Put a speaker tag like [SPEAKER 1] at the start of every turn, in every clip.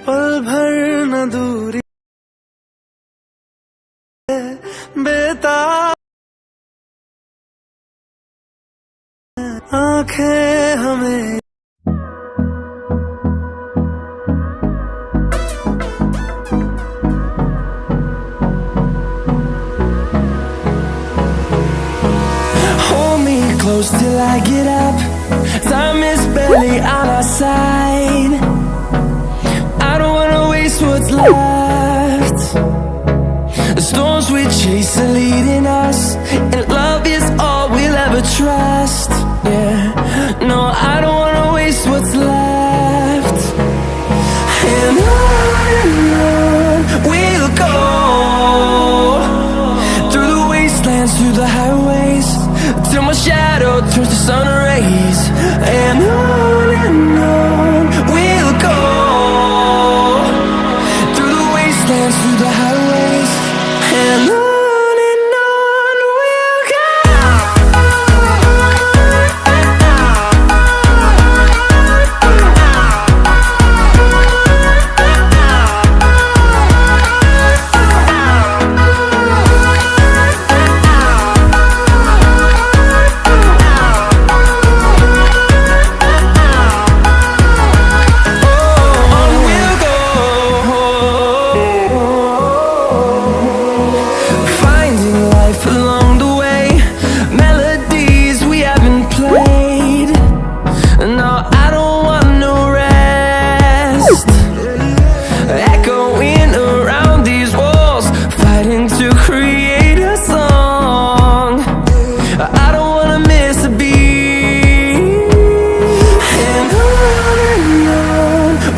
[SPEAKER 1] पल भर न दूरी बेताब आंखें हमें close till I get up. Time is barely on our side. I don't wanna waste what's left. The storms we chase are leading us, and love is all we'll ever trust. Yeah, no, I don't wanna waste what's left. And on we'll go, through the wastelands, through the highways, till my shadow turns to sun rays. And on we'll go, through the wastelands, through the highways. And on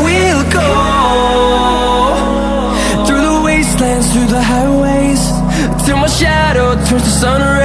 [SPEAKER 1] we'll go. Through the highways, till my shadow turns to sun rays.